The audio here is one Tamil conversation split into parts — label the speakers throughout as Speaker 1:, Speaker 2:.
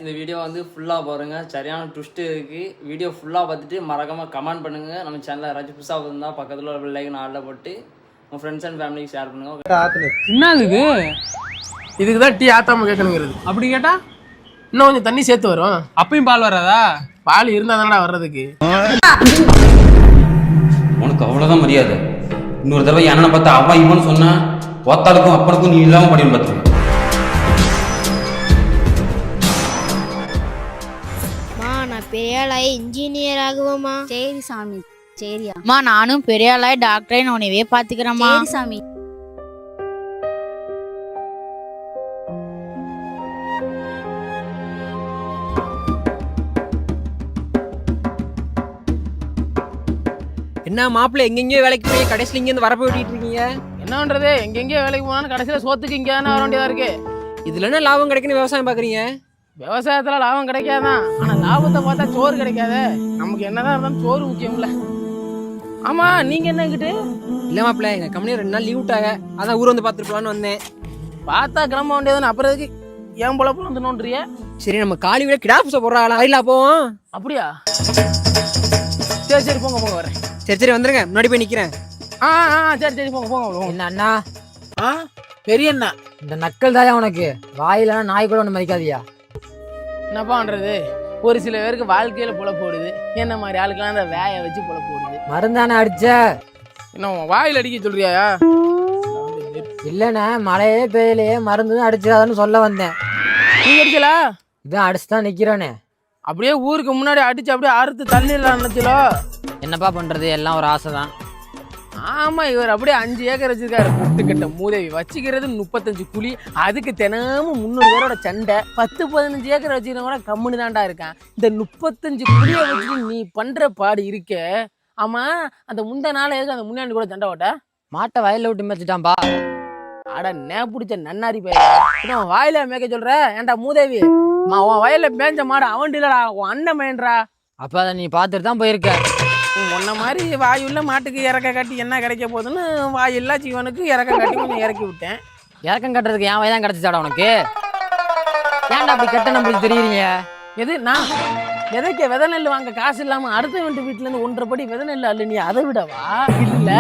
Speaker 1: இந்த வீடியோ வந்து ஃபுல்லாக பாருங்கள், சரியான ட்விஸ்ட்டு இருக்குது. வீடியோ ஃபுல்லாக பார்த்துட்டு மறக்காமல் கமெண்ட் பண்ணுங்கள். நம்ம சேனலில் யாராச்சும் புதுசாக இருந்தால் பக்கத்தில் ஒரு பெல் ஐக்கன் ஆளில் போட்டு உங்கள் ஃப்ரெண்ட்ஸ் அண்ட் ஃபேமிலிக்கு ஷேர் பண்ணுங்கள்.
Speaker 2: என்னது இது?
Speaker 3: இதுக்கு தான் டீ ஆத்தாம கேட்கணுங்கிறது.
Speaker 2: அப்படி கேட்டா
Speaker 3: இன்னும் கொஞ்சம் தண்ணி சேர்த்து வரும்.
Speaker 2: அப்பயும் பால் வராதா?
Speaker 3: பால் இருந்தா தானடா வர்றதுக்கு.
Speaker 4: உனக்கு அவ்வளோதான் மரியாதை. இன்னொரு தடவை என்னன்னு பார்த்தா அவன் இவன்னு சொன்னா ஒத்தாளுக்கும் அப்பனுக்கும் நீ இல்லாமல் படியும் பார்த்துருவேன்.
Speaker 5: பெரியாளாய் இன்ஜினியர் ஆகுவோமா?
Speaker 6: சரி சாமி, சரியா?
Speaker 5: அம்மா நானும் பெரியாளாய் டாக்டரை உனவே பாத்துக்கிறேம்மா.
Speaker 6: சரி சாமி.
Speaker 7: என்ன மாப்பிள்ள எங்கெங்கயோ வேலைக்கு போய் கடைசியில் இங்க இருந்து வரப்ப விட்டுட்டு இருக்கீங்க?
Speaker 3: என்ன பண்றது, எங்கெங்கயோ வேலைக்கு போனாலும் கடைசியில சோத்துக்கு இங்கே தானே வர வேண்டியதா இருக்கு.
Speaker 7: இதுல என்ன லாபம் கிடைக்குன்னு விவசாயம் பாக்குறீங்க?
Speaker 3: விவசாயத்துல லாபம் கிடைக்காதான், ஆனா லாபத்தை பார்த்தா சோறு கிடைக்காதே. நமக்கு என்னதான் இருந்தாலும் சோறு முக்கியம்ல. ஆமா, நீங்க என்ன கிட்டு?
Speaker 7: இல்ல மாப்பிள்ள, எங்க கம்பெனி 2 நாள் லீவ் விட்டாங்க, அதான் ஊர் வந்து பாத்துருக்கலாம்னு வந்தேன்.
Speaker 3: பார்த்தா கிளம்ப வேண்டியதுன்னு அப்புறம் எதுக்கு ஏன் பொழப்பு வந்து நோன்றிய?
Speaker 7: சரி, நம்ம காலி விட கிடா பூச போடுறாங்களா, இல்ல போவோம்.
Speaker 3: அப்படியா? சரி சரி போங்க போங்க, வரேன்.
Speaker 7: சரி சரி வந்துருங்க, முன்னாடி போய் நிக்கிறேன்.
Speaker 3: சரி சரி போங்க போங்க.
Speaker 8: என்ன அண்ணா?
Speaker 3: பெரிய அண்ணா,
Speaker 8: இந்த நக்கல் தாயா உனக்கு? வாயிலனா நாய் கூட ஒண்ணு மதிக்காதியா?
Speaker 3: என்னப்பா பண்றது, ஒரு சில பேருக்கு வாழ்க்கையில பொழப்பு ஓடுது, என்ன மாதிரி ஆளுக்கெல்லாம் அந்த வேய வச்சு பொழப்பு ஓடுது.
Speaker 8: மருந்தானே அடிச்ச?
Speaker 3: என்ன வாயில் அடிக்க சொல்றியா?
Speaker 8: இல்லண்ணே, மழையே பெய்யலையே, மருந்து தான் அடிச்சிடாதுன்னு சொல்ல வந்தேன்.
Speaker 3: நீங்க அடிக்கலா?
Speaker 8: இதான் அடிச்சுதான் நிக்கிறேனே.
Speaker 3: அப்படியே ஊருக்கு முன்னாடி அடிச்சு அப்படியே அறுத்து தள்ளிடலாம் நினைச்சலோ.
Speaker 8: என்னப்பா பண்றது, எல்லாம் ஒரு ஆசை தான்.
Speaker 3: ஆமா, இவர் அப்படியே 5 ஏக்கர் வச்சிருக்காரு. புட்டுக்கட்ட மூதேவி வச்சுக்கிறது 35 குழி, அதுக்கு தினமும் 300 பேரோட சண்டை. 10-15 ஏக்கர் வச்சுக்கிறவங்க கூட கம்முன்னு தான்டா இருக்கான். இந்த 35 குழியை வச்சுட்டு நீ பண்ற பாடு இருக்க. ஆமா, அந்த முந்த நாள் எதுக்கு அந்த முன்னாடி கூட சண்டை ஓட்ட?
Speaker 8: மாட்டை வயல்ல விட்டு மேய்ச்சிட்டான்பா.
Speaker 3: அட நே பிடிச்ச நன்னாரி பையன், வாயில மேய்க்க சொல்ற? ஏன்டா மூதேவி, உன் வயல்ல மேய்ஞ்ச மாடு அவன் இல்லடா, உன் அண்ணன் மேயன்றா.
Speaker 8: அப்ப அதை நீ பாத்துட்டு தான் போயிருக்க.
Speaker 3: உன்ன மாதிரி வாயுள்ள மாட்டுக்கு இறக்க கட்டி என்ன கிடைக்க போகுதுன்னு வாயில்லா ஜீவனுக்கு இறக்க கட்டி கொஞ்சம் இறக்கி விட்டேன்.
Speaker 8: இறக்கம் கட்டுறதுக்கு என் வயதான் கிடைச்சிச்சாடா உனக்கு? ஏன்டா அப்படி கட்ட நம்மளுக்கு தெரியுறீங்க?
Speaker 3: எது நான் விதைக்க விதை நெல் வாங்க காசு இல்லாம அடுத்த வீட்டுல இருந்து 1.5 படி விதை நெல் அல்ல, நீ அதை விடவா? இல்ல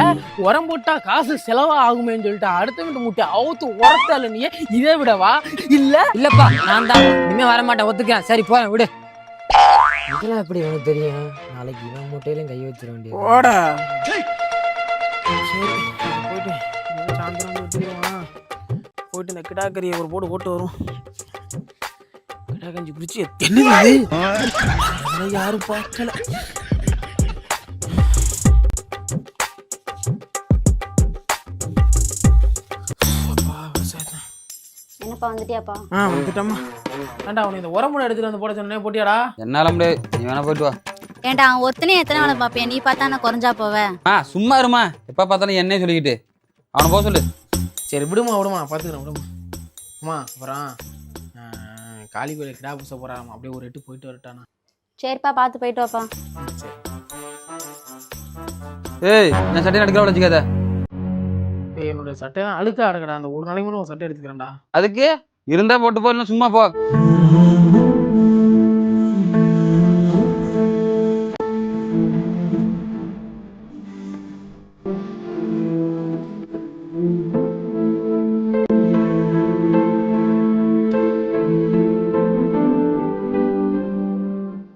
Speaker 3: உரம் போட்டா காசு செலவா ஆகுமேன்னு சொல்லிட்டு அடுத்த வீட்டு முட்டை அவுத்து உரத்த அல்ல, நீ இதை விடவா?
Speaker 8: இல்லப்பா, நான் தான் இனிமே வரமாட்டேன், ஒத்துக்கேன். சரி போறேன், விடு. இதெல்லாம் எப்படி உனக்கு தெரியும்? நாளைக்கு இவன் மூட்டையிலும் கை வச்சிட வேண்டியது.
Speaker 3: ஓடா சரி, போயிட்டு சாயந்தரம் வந்து வச்சுருவான். போயிட்டு இந்த கிடாக்கறியை ஒரு போட்டு ஓட்டு வரும். கிடாக்கஞ்சி பிடிச்சி என்னது யாரும் பார்க்கல.
Speaker 6: என்னப்பா வந்துட்டியாப்பா?
Speaker 3: வந்துட்டம்மா. ஏண்டா உனக்கு இந்த உரமுறை எடுத்துட்டு வந்து போட சொன்னே, போட்டியாடா?
Speaker 4: என்னால முடியாது, நீ வேணா போயிட்டு வா.
Speaker 6: ஏன்டா அவன் ஒத்தனை எத்தனை வேலை பாப்பியா? நீ பார்த்தா நான் குறைஞ்சா போவேன்.
Speaker 4: சும்மா இருமா, எப்ப பார்த்தாலும் என்னே சொல்லிக்கிட்டு. அவனை போக சொல்லு.
Speaker 3: சரி விடுமா பார்த்துக்கிறேன், விடுமா. அம்மா அப்புறம் காளி கோயில கிடா பூச போறாமா, அப்படியே ஒரு எட்டு போயிட்டு வரட்டானா?
Speaker 6: சரிப்பா, பார்த்து போயிட்டு வாப்பா.
Speaker 3: சரி.
Speaker 4: ஏய், நான் சட்டை எடுக்கிற வச்சுக்காத.
Speaker 3: என்னோட சட்டை தான் அழுக்கா அடக்கடா, அந்த ஒரு நாளைக்கு மட்டும் சட்டை எடுத்துக்கிறேன்டா.
Speaker 4: அதுக்கு இருந்தா போட்டு போ, இல்லைன்னா சும்மா போ.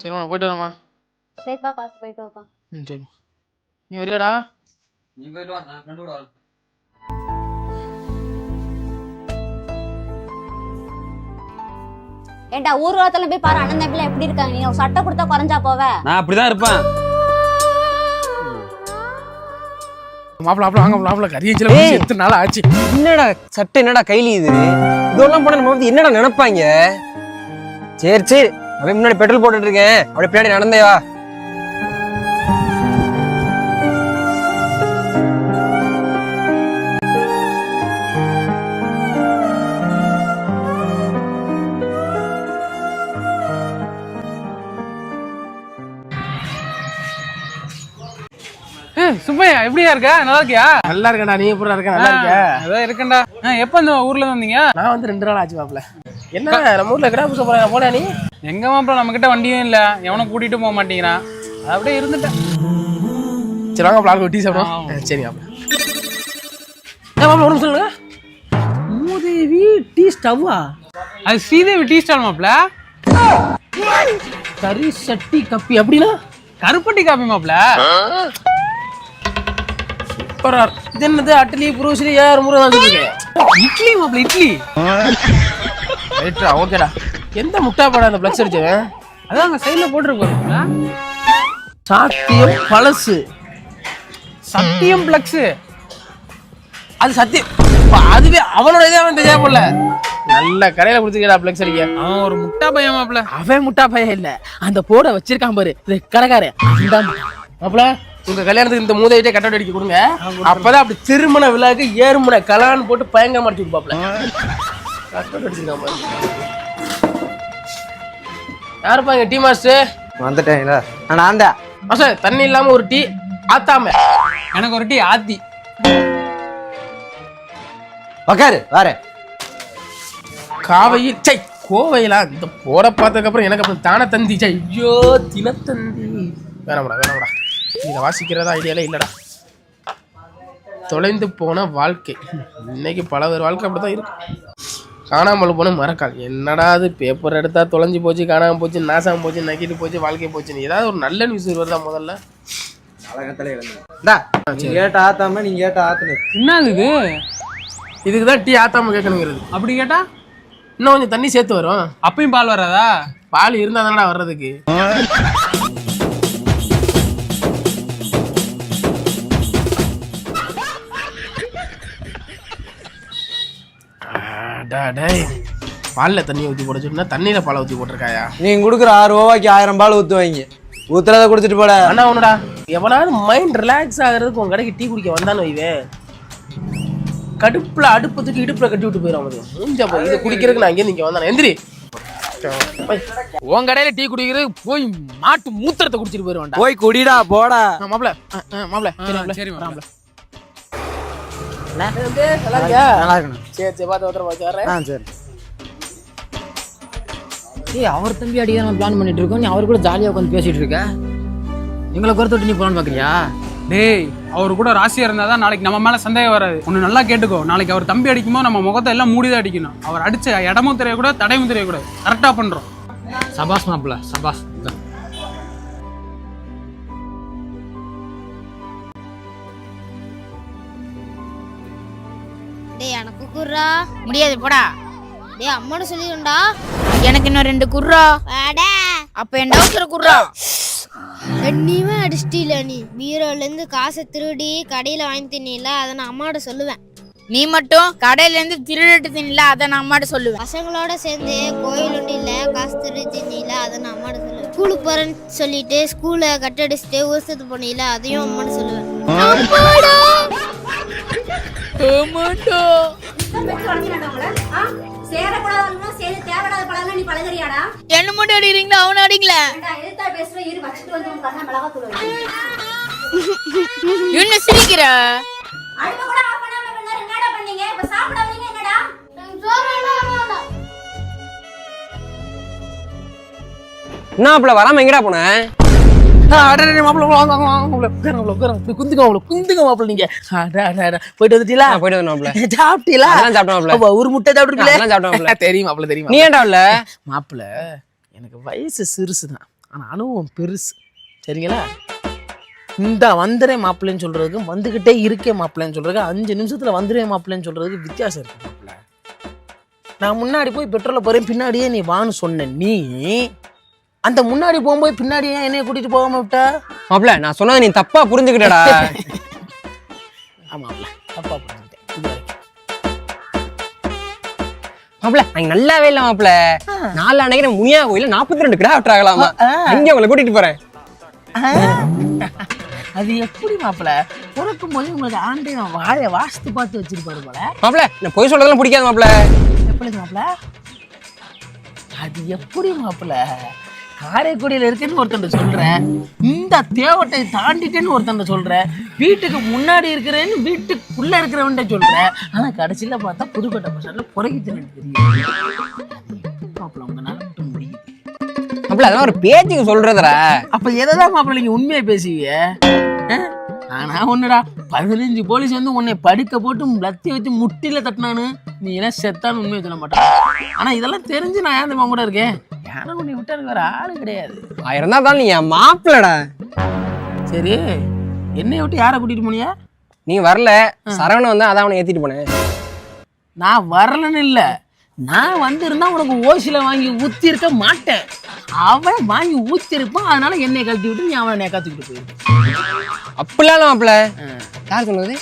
Speaker 3: சரிம்மா, போயிட்டு வரமா?
Speaker 6: சரிப்பா, பார்த்து போயிட்டு வாப்பா.
Speaker 3: சரி, நீ வரியாடா?
Speaker 4: நீ போயிட்டு வா, நான் ஃப்ரெண்ட் கூட வரேன்.
Speaker 6: ஏன்டா ஊர் உலகத்துல போய் பாரு, அண்ணன் தம்பிலாம் எப்படி இருக்காங்க. நீ ஒரு சட்டை கொடுத்தா குறைஞ்சா போவ?
Speaker 4: நான் அப்படிதான் இருப்பேன்.
Speaker 3: மாப்பிள்ள கரியஞ்சில எத்தனை நாள் ஆச்சு.
Speaker 7: என்னடா சட்டை, என்னடா கைலி இது? இதெல்லாம் போட நம்ம என்னடா நினைப்பாங்க? சரி சரி, அப்படியே முன்னாடி பெட்ரோல் போட்டுட்டு இருக்கேன், அப்படியே பின்னாடி நடந்தே வா.
Speaker 2: சுப்பையா, எப்படியா இருக்க? நல்லா இருக்கியா?
Speaker 3: நல்லா இருக்கேன்டா, நீ எப்படி இருக்க? நல்லா இருக்கியா?
Speaker 2: அதான் இருக்கேன்டா. எப்ப இந்த ஊர்ல வந்தீங்க?
Speaker 3: நான் வந்து 2 நாள் ஆச்சு மாப்பிள்ள. என்ன நம்ம ஊர்ல கிடா பூச போறேன், போனா நீ?
Speaker 2: எங்க மாப்பிள்ள நம்ம கிட்ட வண்டியும் இல்ல, எவனும் கூட்டிட்டு போக மாட்டேங்கிறான். அது அப்படியே இருந்துட்டேன்.
Speaker 3: சரி வாங்க மாப்பிள்ள டீ சாப்பிடுவோம். சரி மாப்பிள்ள. மாப்பிள்ள ஒரு சொல்லுங்க. மூதேவி டீ ஸ்டவ்வா?
Speaker 2: அது ஸ்ரீதேவி டீ ஸ்டால் மாப்பிள்ள.
Speaker 3: கறி சட்டி கப்பி அப்படின்னா
Speaker 2: கருப்பட்டி காப்பி மாப்பிள்ள.
Speaker 3: இது என்னது அட்லி புரோசிலி 6000 முறை தான் சொல்லுங்க.
Speaker 2: இட்லி மாப்பிள்ள, இட்லி.
Speaker 3: ரைட்டா ஓகேடா. எந்த முட்டா படம் அந்த பிளக்ஸ் அடிச்சவன்?
Speaker 2: அதான் அங்க சைடுல போட்டுருக்கோம்.
Speaker 3: சாத்தியம் பழசு.
Speaker 2: சத்தியம் பிளக்ஸ்.
Speaker 3: அது சத்தியம். அதுவே அவனோட இதே அவன் தெரியா போல. நல்ல கடையில கொடுத்துருக்கா பிளக்ஸ் அடிக்க.
Speaker 2: அவன் ஒரு முட்டா பையன் மாப்பிள்ள.
Speaker 3: அவன் முட்டா பையன் இல்ல, அந்த போட வச்சிருக்கான் பாரு கடைக்காரன். மாப்பிள்ள உங்க கல்யாணத்துக்கு இந்த மூதையிட்டே கட்டோட அடிக்க கொடுங்க. அப்பதான் அப்படி திருமண விழாக்கு ஏறுமுனை கலான்னு போட்டு பயங்கரமா அடிச்சு பாப்பல. கட்டோட அடிச்சிருக்கான் பாரு. யாருப்பா இங்க டீ மாஸ்டர்?
Speaker 7: வந்துட்டேங்களா? நான் தான்
Speaker 3: மாஸ்டர் தண்ணி இல்லாம ஒரு டீ ஆத்தாம.
Speaker 2: எனக்கு ஒரு டீ ஆத்தி.
Speaker 7: உக்காரு வரேன்.
Speaker 3: காவையில் சை கோவையிலா இந்த போட பார்த்ததுக்கு அப்புறம் எனக்கு அப்புறம் தானே தந்தி சை. ஐயோ தினத்தந்தி வேணாம்டா வேணாம்டா. இதை வாசிக்கிறதா ஐடியாலே இல்லடா. தொலைந்து போன வாழ்க்கை. இன்னைக்கு பல பேர் வாழ்க்கை அப்படிதான் இருக்கு. காணாமல் போன மறக்கால். என்னடா அது பேப்பர் எடுத்தா தொலைஞ்சு போச்சு, காணாமல் போச்சு, நாசாமல் போச்சு, நக்கிட்டு போச்சு, வாழ்க்கை போச்சுன்னு ஏதாவது ஒரு நல்ல நியூஸ் வருதா முதல்ல?
Speaker 7: நீங்க கேட்ட ஆத்தாம நீங்க கேட்ட ஆத்துனது
Speaker 2: என்னது இது?
Speaker 3: இதுக்கு தான் டீ ஆத்தாம கேட்கணுங்கிறது.
Speaker 2: அப்படி கேட்டா
Speaker 3: இன்னும் கொஞ்சம் தண்ணி சேர்த்து வரும்.
Speaker 2: அப்பயும் பால் வராதா?
Speaker 3: பால் இருந்தா தானடா வர்றதுக்கு. பாலில் தண்ணி ஊற்றி போட சொன்னா தண்ணியில பாலை ஊற்றி போட்டிருக்காயா?
Speaker 7: நீங்க கொடுக்குற 6 ரூபாய்க்கு 1000 பால் ஊத்துவாங்க. ஊத்துறத குடிச்சிட்டு போட.
Speaker 3: அண்ணா ஒண்ணுடா, எவனாவது மைண்ட் ரிலாக்ஸ் ஆகுறதுக்கு உன் கடைக்கு டீ குடிக்க வந்தான்னு வைவேன், கடுப்புல அடுப்பத்துக்கு இடுப்புல கட்டி விட்டு போயிடும். மூஞ்சா போய் இதை குடிக்கிறதுக்கு நான் இங்கே நீங்க வந்தானே எந்திரி. உன் கடையில டீ குடிக்கிறதுக்கு போய் மாட்டு மூத்திரத்தை குடிச்சிட்டு போயிடுவான்டா.
Speaker 7: போய் குடிடா போடா.
Speaker 3: மாப்பிள மாப்பிள
Speaker 2: சரி மாப்பிள்ள.
Speaker 7: நல்லா இருக்கணும்.
Speaker 3: சரி சரி பார்த்து ஒருத்தர வச்சு வர்றேன்.
Speaker 7: சரி.
Speaker 8: ஏய் அவர் தம்பி அடிக்க நம்ம பிளான் பண்ணிட்டு இருக்கோம், நீ அவர் கூட ஜாலியா உட்காந்து பேசிட்டு இருக்க. எங்களை குறைத்து நீ போலான்னு பாக்குறியா?
Speaker 2: டேய் அவர் கூட ராசியா இருந்தாதான் நாளைக்கு நம்ம மேல சந்தேகம் வராது. ஒன்னு நல்லா கேட்டுக்கோ, நாளைக்கு அவர் தம்பி அடிக்குமோ நம்ம முகத்தை எல்லாம் மூடிதான் அடிக்கணும். அவர் அடிச்ச இடமும் தெரியக்கூடாது, தடையும் தெரியக்கூடாது. கரெக்டா பண்றோம்.
Speaker 8: சபாஸ் மாப்பிள்ள சபாஸ்.
Speaker 5: டேய் எனக்கு குர்ரா முடியாது போடா. டேய் அம்மாட சொல்லிடும்டா. எனக்கு இன்னும் 2 குர்ரா. வாடா. அப்ப என் டவுசர் குர்ரா. நீவே அடிச்சிட்டீல. நீ பீரோல இருந்து காசை திருடி கடையில வாங்கி தின்னீல, அதை நான் அம்மாட்ட சொல்லுவேன். நீ மட்டும் கடையில இருந்து திருடிட்டு தின்னல, அதை நான் அம்மாட்ட சொல்லுவேன். பசங்களோட சேர்ந்து கோயில் ஒன்றில காசு திருடி தின்னீல, அதை நான் அம்மாட்ட சொல்லுவேன். ஸ்கூலுக்கு போறேன்னு சொல்லிட்டு ஸ்கூலை கட்டடிச்சுட்டு ஊசத்து போனீல, அதையும் அம்மாட்ட சொல்லுவேன். என்ன மட்டும் அடிக்கிறீங்களா? அவனை அடிக்கல. என்ன சிரிக்கிற?
Speaker 7: என்ன அப்பல வராம எங்கடா போன?
Speaker 3: போயிட்டு வந்துட்டீங்களா?
Speaker 7: போயிட்டு வரணும்ல.
Speaker 3: சாப்பிட்டீங்களா?
Speaker 7: அதெல்லாம் சாப்பிட்டோம்ல.
Speaker 3: ஒரு முட்டை சாப்பிட்டுருக்கீங்களா?
Speaker 7: அதெல்லாம் சாப்பிட்டோம்ல.
Speaker 3: தெரியும் மாப்பிள்ள தெரியும்.
Speaker 7: நீ ஏன்டா இல்ல?
Speaker 3: மாப்பிள்ள எனக்கு வயசு சிறுசுதான், ஆனா அனுபவம் பெருசு. சரிங்களா? இந்த வந்துடுறேன் மாப்பிள்ளைன்னு சொல்றதுக்கு வந்துகிட்டே இருக்கேன் மாப்பிள்ளைன்னு சொல்றதுக்கு 5 நிமிஷத்துல வந்துடுவேன் மாப்பிள்ளைன்னு சொல்றதுக்கு வித்தியாசம் இருக்கு மாப்பிள்ள. நான் முன்னாடி போய் பெட்ரோல போறேன், பின்னாடியே நீ வான்னு சொன்ன நீ அந்த முன்னாடி போகும்போது பின்னாடியே என்னைய கூட்டிட்டு போகாம விட்ட.
Speaker 7: மாப்பிள்ள நான் சொன்னதை நீ தப்பா புரிஞ்சுக்கிட்டடா.
Speaker 3: ஆமாப்ல தப்பா புரிஞ்சுக்கிட்டேன்.
Speaker 7: மாப்பிள்ள அங்க நல்லாவே இல்ல மாப்பிள்ள. 4 அன்னைக்கு முனியா கோயில 42 கிடா விட்டுறாங்களாமா. அங்கே உங்களை கூட்டிட்டு போறேன்.
Speaker 3: அது எப்படி மாப்பிள்ள? பிறக்கும் போது உங்களுக்கு ஆண்டை வாழை வாஸ்து பார்த்து வச்சிருப்பாரு போல.
Speaker 7: மாப்பிள்ள நான் பொய் சொல்றதெல்லாம் பிடிக்காது மாப்பிள்ள.
Speaker 3: எப்படி மாப்பிள்ள? அது எப்படி மாப்பிள்ள? காரைக்குடியில இருக்குன்னு ஒருத்தன் சொல்றேன், இந்த தேவட்டை தாண்டிட்டேன்னு ஒருத்தன் சொல்றேன், வீட்டுக்கு முன்னாடி இருக்கிறேன்னு வீட்டுக்குள்ள இருக்கிறவன்ட்ட சொல்றேன், ஆனா கடைசியில பார்த்தா புதுக்கோட்டை பசங்க புறக்கி தின்னு தெரியும் மாப்பிள்ள. உங்களால மட்டும் முடியுது.
Speaker 7: மாப்பிள்ள அதெல்லாம் ஒரு பேச்சுக்கு சொல்றதுடா.
Speaker 3: அப்ப எதைதான் மாப்பிள்ள நீங்க உண்மையை பேசுவீங்க? ஆனா ஒண்ணுடா, 15 போலீஸ் வந்து உன்னை படுக்க போட்டு லத்தி வச்சு முட்டில தட்டினானு நீ எல்லாம் செத்தான்னு உண்மையை சொல்ல மாட்டான். ஆனா இதெல்லாம் தெரிஞ்சு நான் ஏன் கூட இருக்கேன்? ஏன்னா உன்னை விட்டா எனக்கு வேற ஆளு கிடையாது.
Speaker 7: ஆயிரம் தான் நீ என் மாப்பிள்ளடா.
Speaker 3: சரி, என்னை விட்டு யாரை கூட்டிட்டு போனியா?
Speaker 7: நீ வரல, சரவணன் வந்தா அதான் அவனை ஏத்திட்டு போனேன்.
Speaker 3: நான் வரலன்னு இல்ல, நான் வந்திருந்தா உனக்கு ஓசில வாங்கி ஊத்தி இருக்க மாட்டேன். அவன் வாங்கி ஊத்தி இருப்பான், அதனால என்னை கழட்டி விட்டு நீ அவனை காத்துக்கிட்டு போயிருக்க.
Speaker 7: அப்படிலாம் இல்ல மாப்பிள்ள. யார் சொன்னது?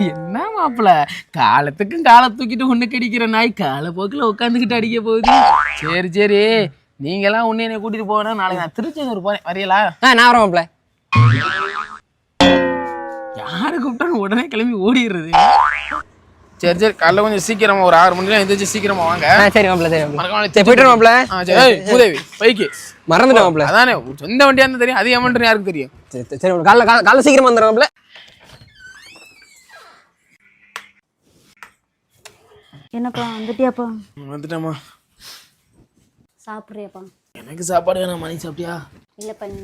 Speaker 3: என்ன மாப்பிள்ள, காலத்துக்கும் காலை தூக்கிட்டு ஒண்ணு கடிக்கிற நாய் காலப்போக்கில் உட்காந்துக்கிட்டு அடிக்க போகுது. சரி சரி, நீங்கெல்லாம் உன்னை என்னை கூட்டிட்டு போனா நாளைக்கு நான் திருச்செந்தூர் போறேன், வரையலா?
Speaker 7: நான் வரேன் மாப்பிள்ள.
Speaker 3: யாரு கூப்பிட்டாலும் உடனே கிளம்பி ஓடிடுறது. சரி சரி, காலைல கொஞ்சம் சீக்கிரமா ஒரு 6 மணிலாம் எந்திரிச்சு சீக்கிரமா வாங்க.
Speaker 7: சரி மாப்பிள்ள, சரி
Speaker 3: மறக்காம
Speaker 7: சரி போயிட்டு மாப்பிள்ள.
Speaker 3: உதவி பைக்கு
Speaker 7: மறந்துட்டேன் மாப்பிள்ள.
Speaker 3: அதானே சொந்த வண்டியா இருந்தா தெரியும், அது ஏமாண்டு யாருக்கு தெரியும்?
Speaker 7: சரி சரி, காலைல சீக்கிரமா வந்துடுறேன் மாப்பிள்ள.
Speaker 6: என்னப்பா வந்துட்டியாப்பா?
Speaker 3: வந்துட்டேம்மா.
Speaker 6: சாப்பிட்றியாப்பா?
Speaker 3: எனக்கு சாப்பாடு வேணாம், மணி சாப்பிட்டியா?
Speaker 6: இல்லப்பா நீ.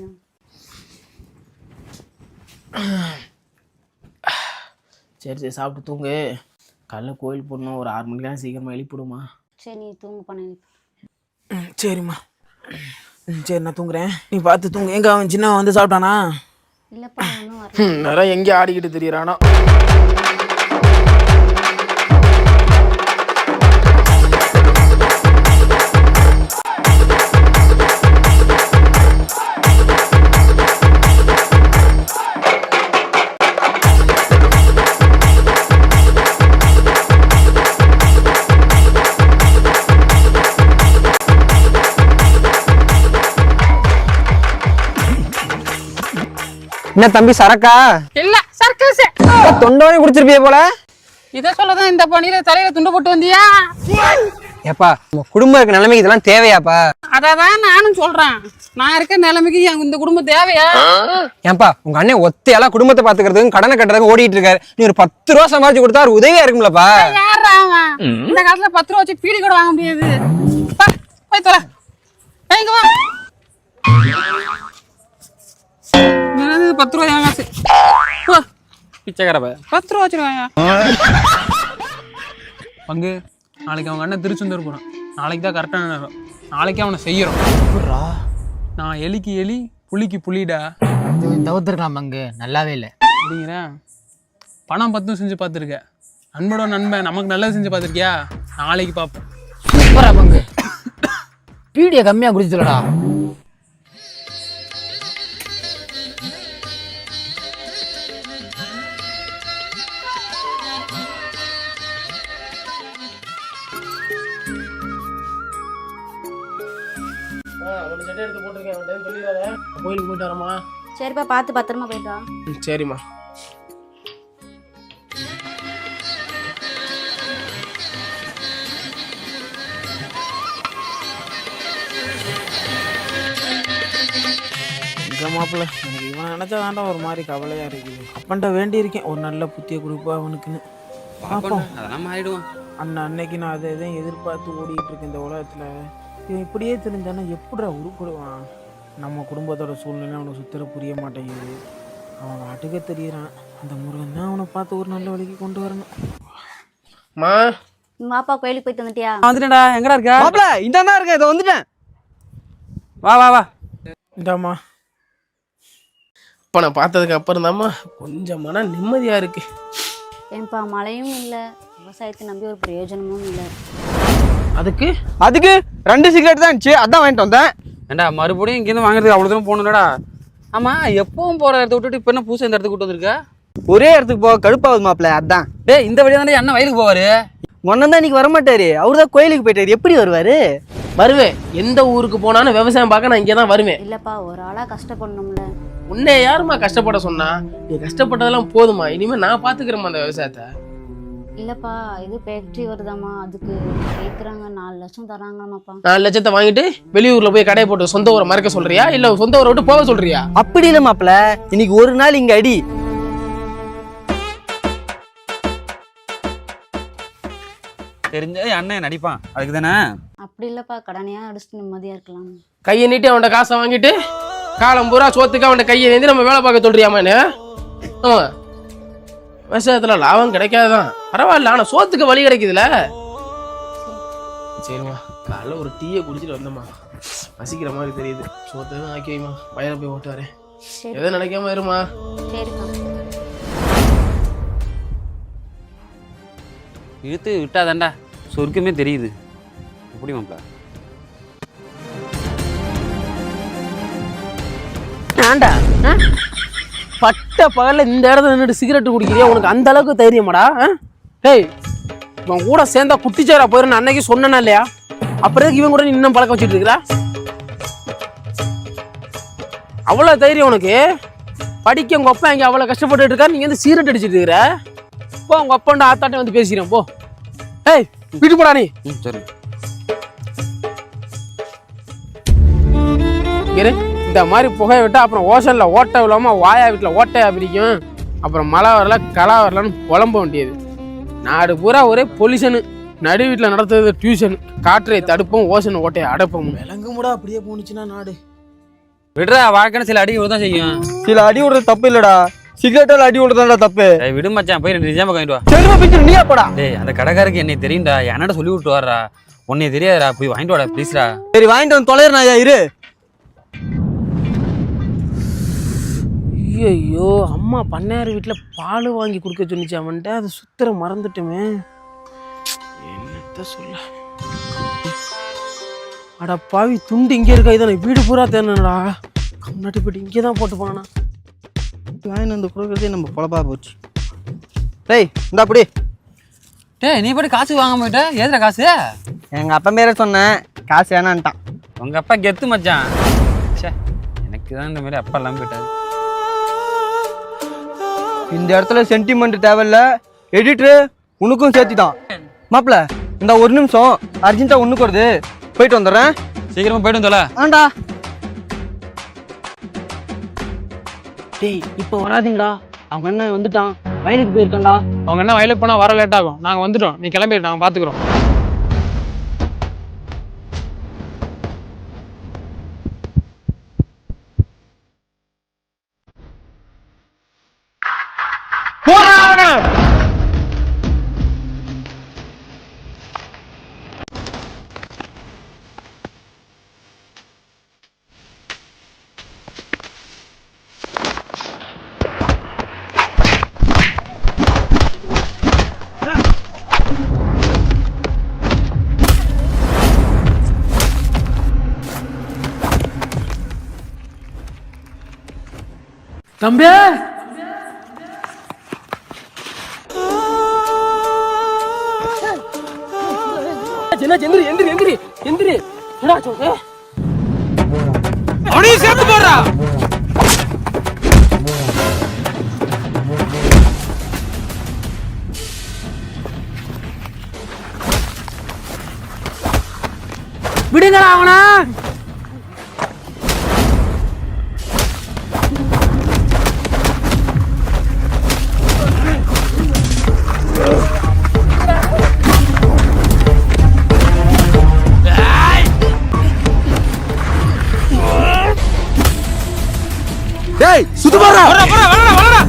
Speaker 3: சரி சரி, சாப்பிட்டு தூங்கு. காலைல கோயில் போடணும், ஒரு 6 மணிக்கெல்லாம் சீக்கிரமா எழுப்பிடுமா?
Speaker 6: சரி நீ தூங்கு பண்ண.
Speaker 3: சரிம்மா. சரி நான் தூங்குறேன், நீ பார்த்து தூங்கு. எங்க அவன் சின்ன வந்து சாப்பிட்டானா?
Speaker 6: இல்லப்பா ஒன்றும் வரல.
Speaker 3: நிறைய எங்கேயும் ஆடிக்கிட்டு தெரியறானோ.
Speaker 7: என்ன தம்பி சரக்கா?
Speaker 2: இல்ல சர்க்கஸ்.
Speaker 7: தொண்டோனே குடிச்சிருப்பிய போல.
Speaker 2: இதை சொல்லதான் இந்த பணியில தலையில துண்டு போட்டு வந்தியா?
Speaker 7: ஏப்பா நம்ம குடும்பம் இருக்க நிலைமைக்கு இதெல்லாம் தேவையாப்பா?
Speaker 2: அதான் நானும் சொல்றேன், நான் இருக்க நிலைமைக்கு இந்த குடும்பம் தேவையா?
Speaker 7: ஏன்பா உங்க அண்ணன் ஒத்தையெல்லாம் குடும்பத்தை பாத்துக்கிறதுக்கு கடனை கட்டுறதுக்கு ஓடிட்டு இருக்காரு. நீ ஒரு 10 ரூபா சம்பாதிச்சு கொடுத்தா ஒரு உதவியா இருக்கும்லப்பா.
Speaker 2: யாரா அவன்? இந்த காலத்துல 10 ரூபா வச்சு பீடி கூட வாங்க முடியாது. போய் தொலை, எங்க வா. 10 ரூபாய் காசு
Speaker 4: பிச்சைக்கார
Speaker 2: 10 ரூபா வச்சிருக்காங்க. பங்கு நாளைக்கு அவங்க அண்ணன் திருச்செந்தூர் போறான். நாளைக்கு தான் கரெக்டான நேரம். நாளைக்கு அவனை செய்யறோம். நான் எலிக்கு எலி புலிக்கு புலிடா.
Speaker 8: தவிர்த்துருக்கலாம் பங்கு, நல்லாவே இல்லை
Speaker 2: அப்படிங்கிறேன். பணம் 10 செஞ்சு பார்த்துருக்க, நண்பனோட நண்பன் நமக்கு நல்லது செஞ்சு பார்த்துருக்கியா? நாளைக்கு பார்ப்போம்.
Speaker 8: சூப்பரா பங்கு. பீடியை கம்மியா குடிச்சுலடா.
Speaker 3: கோயிலுக்கு போயிட்டு வரமா?
Speaker 6: சரிப்பா, பார்த்து பத்திரமா போயிட்டு வா.
Speaker 3: சரிம்மா. மாப்பிள்ள எனக்கு இவனை நினைச்சா தாண்டா ஒரு மாதிரி கவலையா இருக்குது. அப்பன்ட்ட வேண்டி இருக்கேன், ஒரு நல்ல புத்திய கொடுப்பா அவனுக்குன்னு. பார்ப்போம்,
Speaker 4: அதெல்லாம் மாறிடுவான்.
Speaker 3: அன்னைக்கு நான் அதை எதையும் எதிர்பார்த்து ஓடிட்டு இருக்கேன் இந்த உலகத்துல. இவன் இப்படியே தெரிஞ்சானா எப்படிடா உருப்படுவான்? நம்ம குடும்பத்தோட சூழ்நிலை அவனுக்கு சுத்தர புரிய மாட்டேங்குது. அவன் வாட்டுக்க தெரியறான். அந்த முருகன் தான் அவனை பார்த்து ஒரு நல்ல வழிக்கு கொண்டு வரணும். மா
Speaker 6: நீ வாப்பா, கோயிலுக்கு போயிட்டு வந்துட்டியா?
Speaker 7: வந்துட்டேன்டா. எங்கடா இருக்க? மாப்பிள்ள இதான் தான் இருக்கேன், இதோ வந்துட்டேன். வா வா வா.
Speaker 3: இந்தாம்மா. இப்போ நான் பார்த்ததுக்கு அப்புறம் தாம்மா கொஞ்சம் மன நிம்மதியாக இருக்கு.
Speaker 6: ஏன்பா மழையும் இல்லை, விவசாயத்தை நம்பி ஒரு பிரயோஜனமும் இல்லை.
Speaker 3: அதுக்கு
Speaker 7: 2 சிகரெட் தான் இருந்துச்சு, அதான் வாங்கிட்டு வந்தேன்.
Speaker 4: ஏண்டா மறுபடியும் இங்கேருந்து வாங்குறதுக்கு அவ்வளோ தூரம் போகணும்லடா? ஆமா, எப்பவும் போற இடத்த விட்டுட்டு இப்போ என்ன புதுசாக இந்த இடத்துக்கு கூட்டு வந்திருக்க?
Speaker 7: ஒரே இடத்துக்கு போக கடுப்பாகுது மாப்பிள்ள, அதான்.
Speaker 4: டேய், இந்த வழியா தானே அண்ணன் வயலுக்கு போவாரு.
Speaker 7: ஒன்னும் தான் இன்னைக்கு வரமாட்டாரு, அவரு தான் கோயிலுக்கு போயிட்டாரு. எப்படி வருவாரு?
Speaker 3: வருவேன், எந்த ஊருக்கு போனாலும் விவசாயம் பார்க்க நான் இங்கே தான் வருவேன்.
Speaker 6: இல்லப்பா, ஒரு ஆளா கஷ்டப்படணும்ல.
Speaker 3: உன்னை யாருமா கஷ்டப்பட சொன்னா? நீ கஷ்டப்பட்டதெல்லாம் போதுமா, இனிமேல் நான் பார்த்துக்கிறேம்மா அந்த விவசாயத்தை.
Speaker 6: இல்லப்பா, இது ஃபேக்டரி வருதாமா, அதுக்கு கேட்குறாங்க 4 லட்சம் தராங்கம்மாப்பா.
Speaker 3: 4 லட்சத்தை வாங்கிட்டு வெளியூர்ல போய் கடையை போட்டு சொந்த ஊரை மறக்க சொல்றியா, இல்ல சொந்த ஊரை விட்டு போக சொல்றியா?
Speaker 7: அப்படி இல்ல மாப்பிள்ள, இன்னைக்கு ஒரு நாள் இங்க அடி.
Speaker 4: தெரிஞ்சா என் அண்ணன் நடிப்பான் அதுக்கு தானே.
Speaker 6: அப்படி இல்லப்பா, கடனையா அடிச்சுட்டு நிம்மதியா இருக்கலாம்.
Speaker 3: கையை நீட்டி அவன்கிட்ட காசை வாங்கிட்டு காலம் பூரா சோத்துக்கு அவன்கிட்ட கையை ஏந்தி நம்ம வேலை பார்க்க சொல்றியாமான்னு. விவசாயத்துல லாபம் கிடைக்காதுதான், பரவாயில்ல, ஆனா சோத்துக்கு வழி கிடைக்குதுல. சரிம்மா, காலைல ஒரு டீயை குடிச்சிட்டு வந்தம்மா, பசிக்கிற மாதிரி தெரியுது. சோத்தை ஆக்கி வைமா, வயலை போய் ஓட்டு வரேன். எதை நினைக்காம இருமா.
Speaker 6: சரிப்பா.
Speaker 4: இழுத்து விட்டாதாண்டா சொர்க்கமே தெரியுது. எப்படி மாப்பிள்ள?
Speaker 3: ஆண்டா பட்ட பகல்ல இந்த இடத்துல நின்றுட்டு சிகரெட் குடிக்கிறியா? உனக்கு அந்த அளவுக்கு தைரியமாடா? டேய், இவன் கூட சேர்ந்தா குட்டிச்சாரா போயிருந்து அன்னைக்கு சொன்னா இல்லையா? அப்புறம் இவன் கூட நீ இன்னும் பழக்க வச்சுட்டு இருக்கிறா? அவ்வளவு தைரியம் உனக்கு? படிக்க உங்க அப்பா இங்க அவ்வளவு கஷ்டப்பட்டு இருக்கா, நீங்க வந்து சீரட் அடிச்சிட்டு இருக்கிற? போ, உங்க அப்பாண்ட ஆத்தாட்டே வந்து பேசிக்கிறேன் போ. ஏய், வீட்டு போடா நீ.
Speaker 4: சரி.
Speaker 3: இந்த மாதிரி புகையை விட்டா அப்புறம் ஓசன்ல ஓட்டை இல்லாம வாயா வீட்டுல ஓட்டையா பிரிக்கும். அப்புறம் மழை வரல களை வரலன்னு புலம்ப வேண்டியது. நாடு பூரா ஒரே பொல்யூஷனு. நடு வீட்டில் நடத்துறது டியூஷன். காற்றை தடுப்போம், ஓசன் ஓட்டையை அடைப்போம். விலங்குமுடா அப்படியே போனுச்சுன்னா நாடு.
Speaker 4: விடுறா, வாழ்க்கைன்னு சில அடி விடதான் செய்யும்.
Speaker 7: சில அடி விடுறது தப்பு இல்லடா, சிகரெட்டால் அடி விடுறதாடா தப்பு.
Speaker 4: விடு மச்சான், போய் 2 நிஜாம வாங்கிட்டு வா.
Speaker 7: செல்வ பிச்சு நீயா போடா.
Speaker 4: டேய், அந்த கடைக்காரருக்கு என்னை தெரியும்டா, என்னடா சொல்லி விட்டு வர்றா. உன்னை தெரியாதுடா, போய் வாங்கிட்டு வாடா ப்ளீஸ்டா.
Speaker 7: சரி, வாங்கிட்டு வந்து தொலைறா இரு.
Speaker 3: ஐயோ, அம்மா பண்ணையார் வீட்டில் பால் வாங்கி கொடுக்க சொன்னிச்சு அவன்கிட்ட, அதை சுத்தர மறந்துட்டுமே. என்னத்த சொல்ல. அடா பாவி, துண்டு இங்கே இருக்கா? இதானே வீடு பூரா தேனடா. கம்நாட்டி போயிட்டு இங்கே தான் போட்டு போனானா.
Speaker 7: வாங்கிட்டு வந்து கொடுக்குறதே நம்ம பொழப்பா போச்சு. டேய், இந்த அப்படி.
Speaker 4: டேய், நீ போய் காசு வாங்க போயிட்ட. ஏதுடா காசு?
Speaker 7: எங்க அப்பா பேரை சொன்னேன், காசு வேணான்ட்டான்.
Speaker 4: உங்க அப்பா கெத்து மச்சான். சே, எனக்கு தான் இந்த மாதிரி அப்பா எல்லாம் போயிட்டாரு.
Speaker 7: இந்த இடத்துல சென்டிமெண்ட் தேவையில்ல, எடிட்ரு உனக்கும் சேர்த்துதான். மாப்பிள்ள, இந்த ஒரு நிமிஷம் அர்ஜென்ட்டா ஒண்ணுக்கு வருது, போயிட்டு வந்துடுறேன்.
Speaker 4: சீக்கிரமா போயிட்டு வந்துல.
Speaker 7: ஆண்டா.
Speaker 3: டேய், இப்போ வராதீங்கடா, அவங்க என்ன வந்துட்டான், வயலுக்கு போயிருக்கான்டா.
Speaker 2: அவங்க என்ன வயலுக்கு போனால் வர லேட் ஆகும். நாங்கள் வந்துட்டோம், நீ கிளம்பிடு, நாங்கள் பார்த்துக்குறோம்.
Speaker 3: தம்பி, எந்திரி எந்திரி எந்திரி எந்திரி. என்னடா சொல்ற?
Speaker 2: அவனையும் சேர்த்து போடுறா.
Speaker 3: விடுங்கடா அவனா.
Speaker 7: டேய், சுத்து போறா.
Speaker 2: வரடா வரடா வரடா.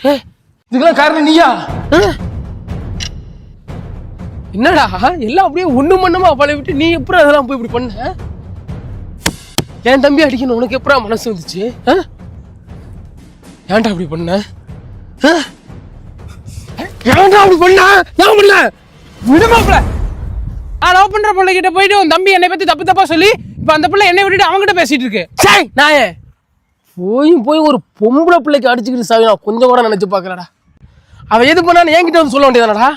Speaker 7: டேய்,
Speaker 3: இதுக்கெல்லாம் காரணம் நீயா? என்னடா எல்லாம் அப்படியே ஒண்ணு மண்ணமா அவளை விட்டு நீ எப்படி அதெல்லாம் போய் இப்படி பண்ண? என் தம்பி அடிக்கணும் உனக்கு எப்படா மனசு வந்துச்சு? ஏன்டா அப்படி பண்ண? ஏன்டா அப்படி பண்ண? ஏன் பண்ண? விடுமாப்ல.
Speaker 2: லவ் பண்ற பிள்ளை கிட்ட போயிட்டு உன் தம்பி என்னை பத்தி தப்பு தப்பா சொல்லி இப்ப அந்த பிள்ளை என்னை விட்டுட்டு அவங்ககிட்ட பேசிட்டு இருக்கு.
Speaker 3: சரி நாயே போய் ஒரு பொம்பளை பிள்ளைக்கு அடிச்சுக்கிட்டு சாவி நான் கொஞ்சம் கூட நினைச்சு பார்க்கலடா. அவ எது பண்ணான்னு என்கிட்ட வந்து சொல்ல வேண்டியதானடா?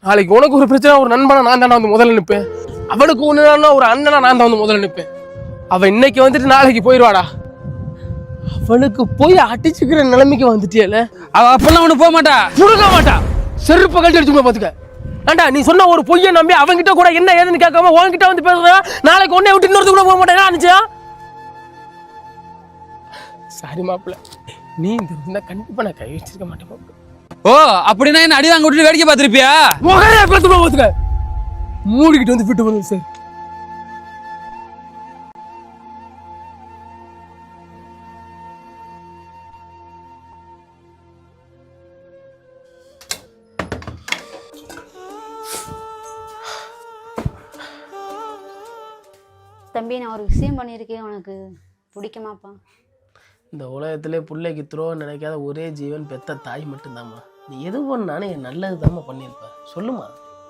Speaker 3: நாளைக்கு உனக்கு ஒரு பிரச்சனை ஒரு நண்பனா நான் தானே வந்து முதல்ல நிற்பேன். அவனுக்கு ஒண்ணுனா ஒரு அண்ணனா நான் தான் வந்து முதல்ல நிற்பேன். அவ இன்னைக்கு வந்துட்டு நாளைக்கு போயிடுவாடா. அவனுக்கு போய் அடிச்சுக்கிற நிலைமைக்கு வந்துட்டியல.
Speaker 2: அவ அப்பெல்லாம் ஒண்ணு போக மாட்டா,
Speaker 3: புடுங்க மாட்டா. செருப்பை கழட்டி அடிச்சு பாத்துக்க. ஏண்டா நீ சொன்ன ஒரு பொய்யை நம்பி அவன்கிட்ட கூட என்ன ஏதுன்னு கேட்காம உன்கிட்ட வந்து பேசுறா. நாளைக்கு ஒன்னே விட்டு இன்னொருத்து கூட போக மாட்டேன் அனுச்சா. சாரி மாப்பிள்ள, நீ இந்த இருந்தா கண்டிப்பா நான் கை வச்சிருக்க மாட்டேன் மாப்பிள்ள.
Speaker 2: ஓ அப்படின்னா என்ன அடி வாங்க விட்டுட்டு வேடிக்கை பார்த்திருப்பியா?
Speaker 3: முகரே பார்த்து பாத்துக்க. மூடிக்கிட்டு வந்து விட்டு போறது சார்.
Speaker 6: தம்பி நான் ஒரு விஷயம் பண்ணியிருக்கேன், உனக்கு பிடிக்குமாப்பா?
Speaker 3: இந்த உலகத்திலே பிள்ளைக்கு துரோகம் நினைக்காத ஒரே ஜீவன் பெத்த தாய் மட்டும்தாம்மா. நீ எது பண்ணானே என் நல்லது தாம்மா பண்ணியிருப்ப. சொல்லுமா.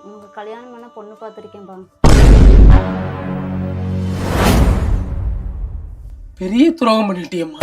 Speaker 6: உனக்கு கல்யாணம் பண்ண பொண்ணு பார்த்துருக்கேன்ப்பா.
Speaker 3: பெரிய துரோகம் பண்ணிட்டியம்மா.